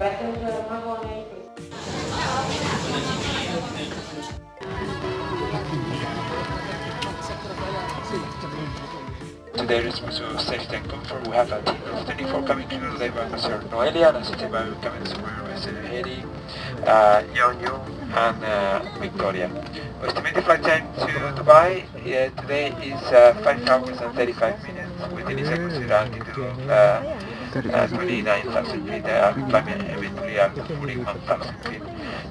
Today, responsible for safety and comfort, we have a team of 24 cabin crew led by Mr. Noelia, assisted by cabin supervisor Hedy, Yeonyu, and Victoria. Our estimated flight time to Dubai today is 5 hours and 35 minutes with an executive altitude of 29,000 feet, climbing eventually up to 41,000 feet.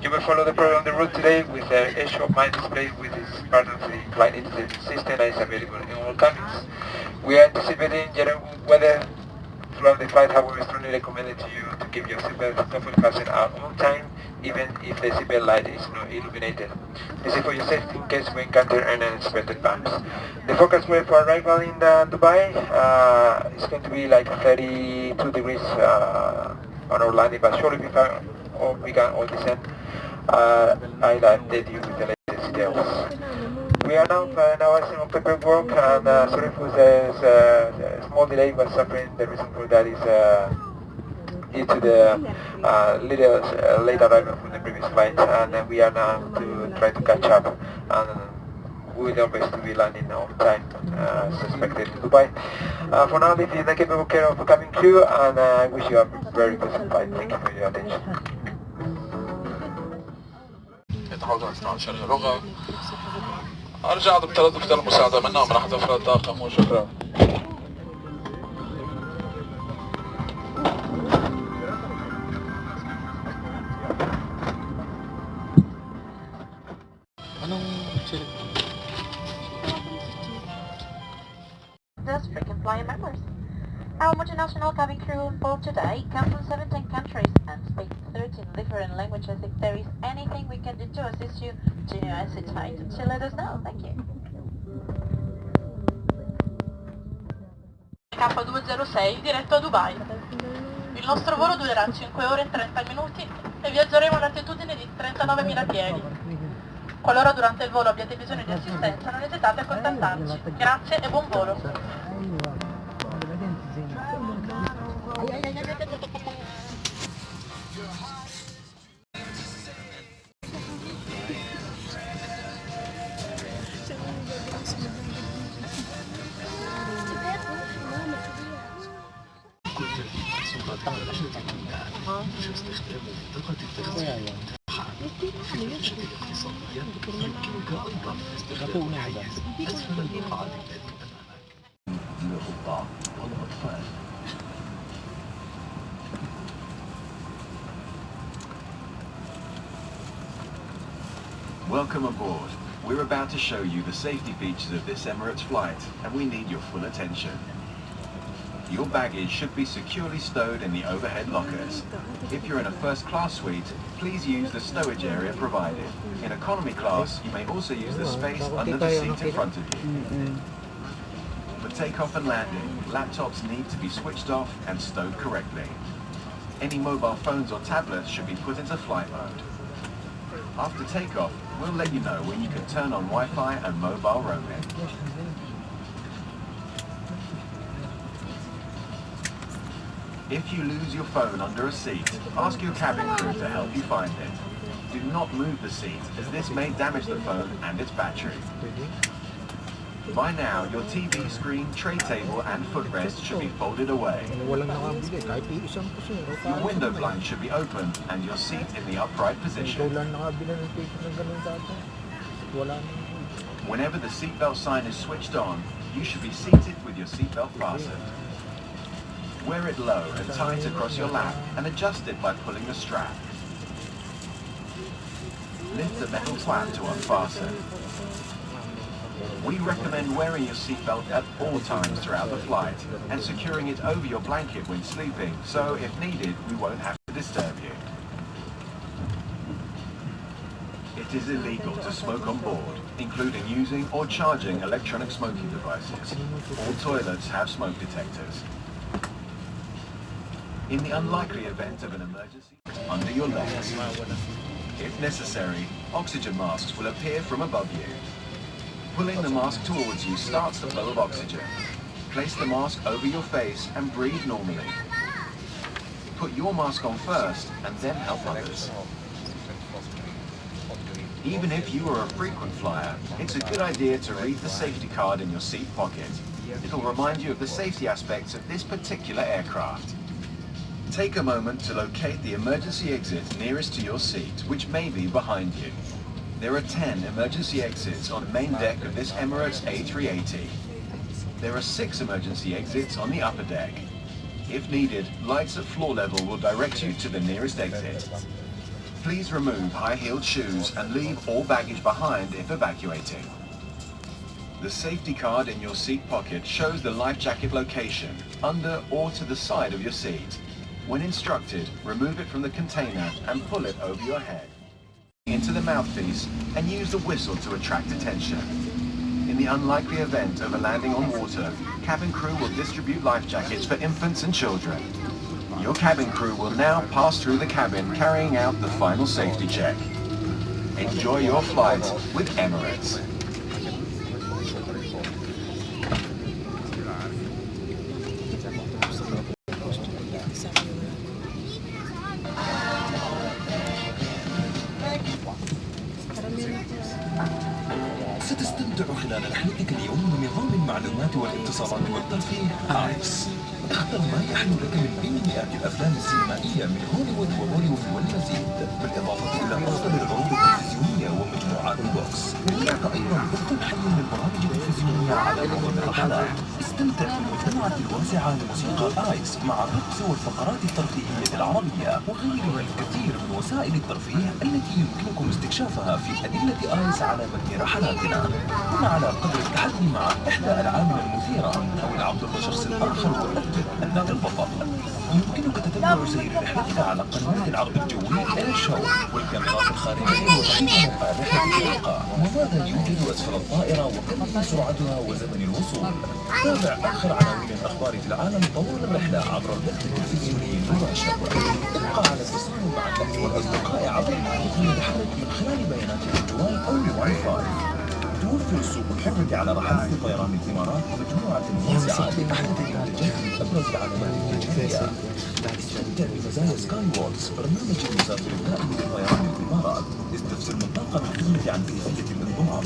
You will follow the program on the route today with the AirShop My display, which is part of the flight intelligence system and is available in all cabins. We are anticipating general weather throughout the flight, however, we strongly recommend to you to keep your seatbelt carefully fastened out on time, even if the seatbelt light is not illuminated. This is for your safety in case we encounter any unexpected bumps. The forecast weather for arrival in Dubai is going to be like 32 degrees on our landing, but shortly before we can all descend, I'll update you with the latest details. We are now finalizing on paperwork, and sorry for the small delay, but suffering. The reason for that is due to the little late arrival from the previous flight, and we are now to try to catch up, and we will best to be landing on time as expected in Dubai. For now, this is the capable care of the cabin crew, and I wish you a very good flight. Thank you for your attention. أرجع بتردد المساعدة منهم راح تفرد الطاقم وشكرا. Thus, frequent flyer members. Our multinational cabin crew on board today comes from 17 countries and speak 13 different languages. If there is anything we can do to assist you, do not hesitate to let us know. Thank you. K206 diretto a Dubai. Il nostro volo durerà 5 ore e 30 minuti e viaggeremo a un'altitudine di 39.000 piedi. Qualora durante il volo abbiate bisogno di assistenza, non esitate a contattarci. Grazie e buon volo. Welcome aboard. We're about to show you the safety features of this Emirates flight, and we need your full attention. Your baggage should be securely stowed in the overhead lockers. If you're in a first-class suite, please use the stowage area provided. In economy class, you may also use the space under the seat in front of you. For takeoff and landing, laptops need to be switched off and stowed correctly. Any mobile phones or tablets should be put into flight mode. After takeoff, we'll let you know when you can turn on Wi-Fi and mobile roaming. If you lose your phone under a seat, ask your cabin crew to help you find it. Do not move the seat, as this may damage the phone and its battery. By now, your TV screen, tray table and footrest should be folded away. Your window blind should be open and your seat in the upright position. Whenever the seatbelt sign is switched on, you should be seated with your seatbelt fastened. Wear it low and tight across your lap and adjust it by pulling the strap. Lift the metal flap to unfasten. We recommend wearing your seatbelt at all times throughout the flight and securing it over your blanket when sleeping, so if needed, we won't have to disturb you. It is illegal to smoke on board, including using or charging electronic smoking devices. All toilets have smoke detectors. In the unlikely event of an emergency, under your legs. If necessary, oxygen masks will appear from above you. Pulling the mask towards you starts the flow of oxygen. Place the mask over your face and breathe normally. put your mask on first and then help others. Even if you are a frequent flyer, it's a good idea to read the safety card in your seat pocket. It'll remind you of the safety aspects of this particular aircraft. Take a moment to locate the emergency exit nearest to your seat, which may be behind you. There are 10 emergency exits on main deck of this Emirates A380. There are 6 emergency exits on the upper deck. If needed, lights at floor level will direct you to the nearest exit. Please remove high-heeled shoes and leave all baggage behind if evacuating. The safety card in your seat pocket shows the life jacket location, under or to the side of your seat. When instructed, remove it from the container and pull it over your head. Into the mouthpiece and use the whistle to attract attention. In the unlikely event of a landing on water, cabin crew will distribute life jackets for infants and children. Your cabin crew will now pass through the cabin carrying out the final safety check. Enjoy your flight with Emirates. ستستمتع خلال رحلتك اليوم بنظام المعلومات والاتصالات والترفيه آيرس. اختر ما يحلو لك من بين مئات الأفلام السينمائية من هوليوود وبوليوود والمزيد، بالإضافة إلى أفضل العروض التلفزيونية ومجموعات البوكس. وهناك أيضا ضبط حي للبرامج التلفزيونية على معظم الرحلات. استمتع بالمجموعة الواسعة لموسيقى آيس مع الرقص والفقرات الترفيهية العربية وغيرها الكثير من وسائل الترفيه التي يمكنكم استكشافها في أدلة آيس على متن رحلاتنا. كن على قدر التحدي مع إحدى ألعابنا المثيرة أو العبد بالشخص الآخر وأثبت أنك البطل. يمكنك تتبع سير رحلتك على قنوات العرض الجوي إير شو والكاميرات الخارجية وتحديد موقع رحلة الحلقة وماذا يوجد أسفل الطائرة وكم هي سرعتها وزمن الوصول. تابع آخر عناوين الأخبار في العالم طوال الرحلة عبر البث التلفزيوني المباشر. ابقى على اتصال مع الأهل والأصدقاء عبر الهاتف المتحرك من خلال بيانات الجوال أو الواي فاي. توفر السوق الحرة على رحلات طيران الإمارات مجموعة واسعة لأحدث المنتجات من أبرز العلامات التجارية. استمتع بمزايا سكاي وورلدز برنامج المسافر الدائم لطيران الإمارات. استفسر من طاقم الخدمة عن كيفية الانضمام.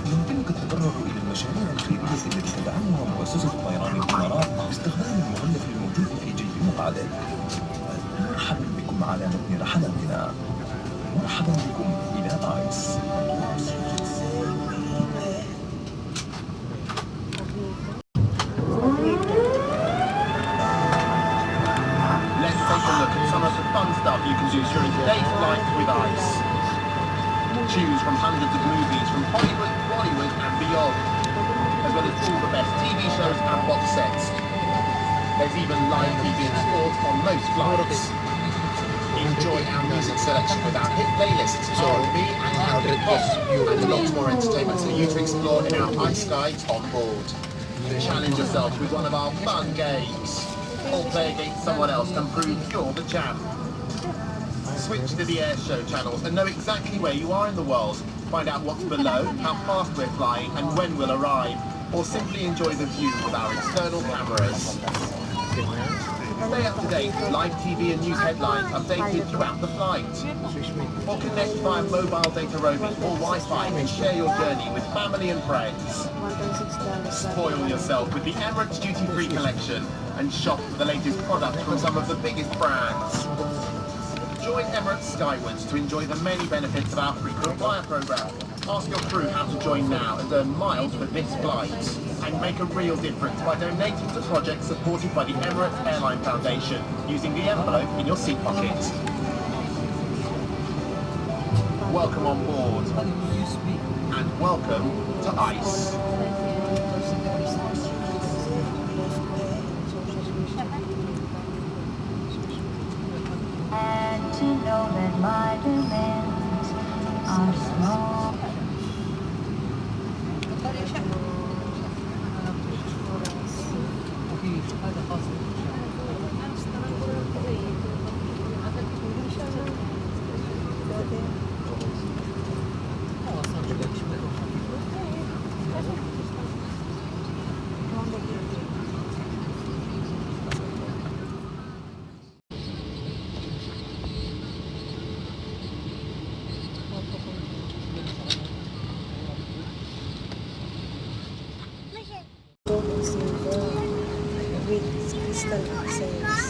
يمكنك التبرع إلى المشاريع الخيرية التي تدعمها مؤسسة طيران الإمارات باستخدام المغلف الموجود في جيب مقعدك. مرحبا بكم على متن رحلاتنا. مرحبا بكم إلى آيس. Fun stuff you can do during today's flight with ICE. Choose from hundreds of movies from Hollywood, Bollywood and beyond, as well as all the best TV shows and box sets. There's even live TV and sports on most flights. Enjoy our music selection with our hit playlists, R&B and Hip Hop, and lots more entertainment for you to explore in our ICE guides on board. Challenge yourself with one of our fun games. Or play against someone else and prove you're the champ. Switch to the air show channels and know exactly where you are in the world. Find out what's below, how fast we're flying and when we'll arrive. Or simply enjoy the view with our external cameras. Stay up to date with live TV and news headlines updated throughout the flight. Or connect via mobile data roaming or Wi-Fi and share your journey with family and friends. Spoil yourself with the Emirates duty-free collection and shop for the latest products from some of the biggest brands. Join Emirates Skywards to enjoy the many benefits of our frequent flyer program. Ask your crew how to join now and earn miles for this flight. And make a real difference by donating to projects supported by the Emirates Airline Foundation using the envelope in your seat pocket. Welcome on board. And welcome to ICE. And to know that my demands are small. silver with crystal accents.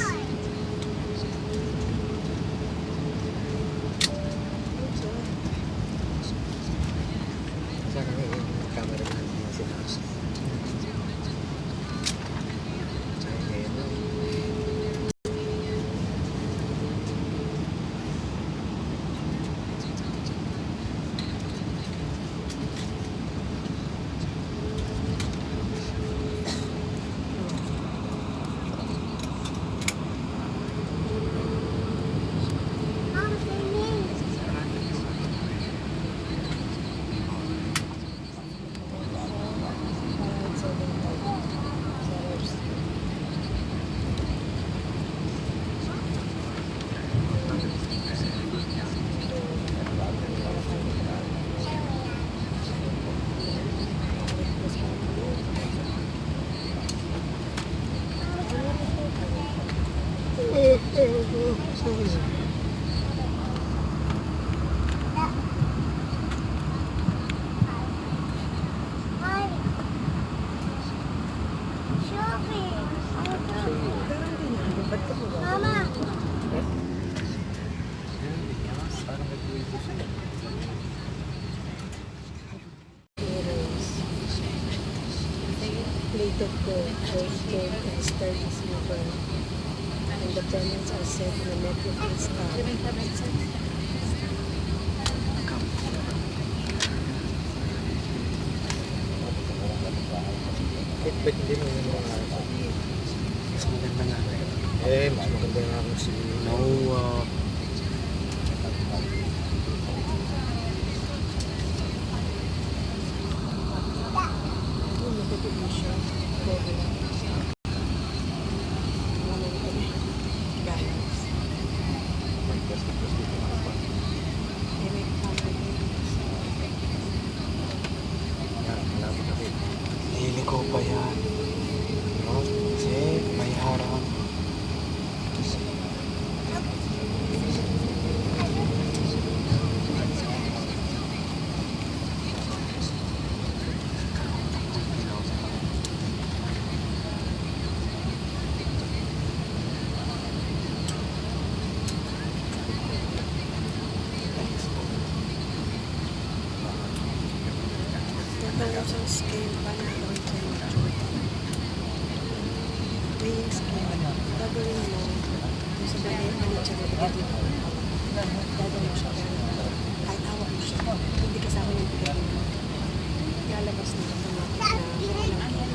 Plated gold, rose gold, and sterling silver. And the pendants are set in a net with crystal. Ba't hindi mo yung mga mas maganda nga mas maganda nga kung si Noah. Niliko pa yan. No? Kasi may harap. Isang scale pa na weighing scale. Gagawin mo kung sa bagay ang palit siya na bigay mo. Gagawin siya kahit hawak mo siya. Hindi kasama yung bigay mo. Lalabas na automatic na walang kaya.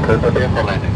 Prepare for landing.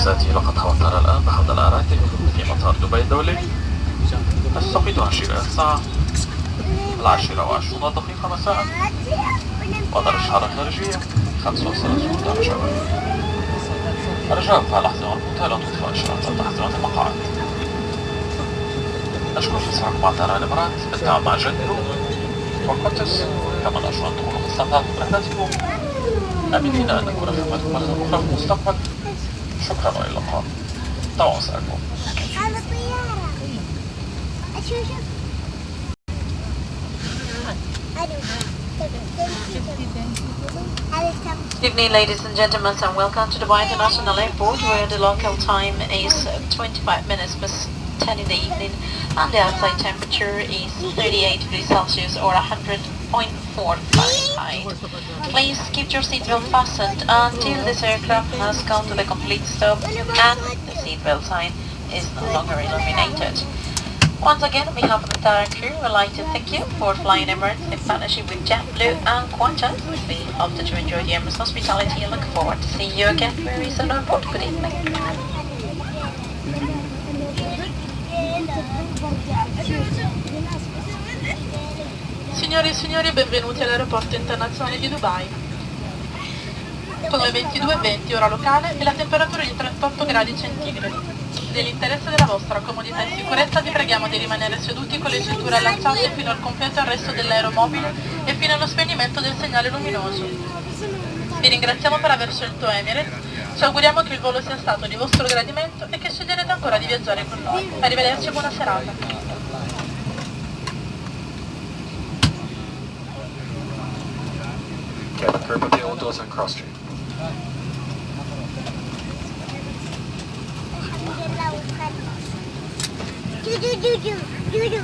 سيأتي لقد توتر الآن بحضر الأراتب في مطار دبي الدولي. التوقيت عشرة الساعة 10:20 مساء، ودرجة الحرارة الخارجية 35 درجة. الرجاء ارفع الأحزمة المنتهية وتطفئ إشارات تحزمة المقاعد. نشكر في إسراعكم مع طيران الإمارات بالتعاون مع جدو وقطس، كما نرجو أن تكونوا قد استمتعتم برحلتكم، آمنين أن نكون في خدمتكم مرة أخرى في المستقبل. شكرا وإلى اللقاء. طبعا مساءكم. Good evening, ladies and gentlemen, and welcome to Dubai International Airport, where the local time is 25 minutes past 10 in the evening, and the outside temperature is 38 degrees Celsius or 100.4 Fahrenheit. Please keep your seatbelt fastened until this aircraft has come to the complete stop and the seatbelt sign is no longer illuminated. Once again, on behalf of the entire crew, we'd like to thank you for flying Emirates in partnership with JetBlue and Qantas. We hope that you enjoyed the Emirates hospitality and look forward to seeing you again very soon on board. Good evening. Signore e signori, benvenuti all'aeroporto internazionale di Dubai. Sono le 22:20 ora locale e la temperatura è di 38 gradi centigradi. Nell'interesse della vostra comodità e sicurezza vi preghiamo di rimanere seduti con le cinture allacciate fino al completo arresto dell'aeromobile e fino allo spegnimento del segnale luminoso. Vi ringraziamo per aver scelto Emirates, ci auguriamo che il volo sia stato di vostro gradimento e che sceglierete ancora di viaggiare con noi. Arrivederci e buona serata. curb of the old doors and cross street. Juju.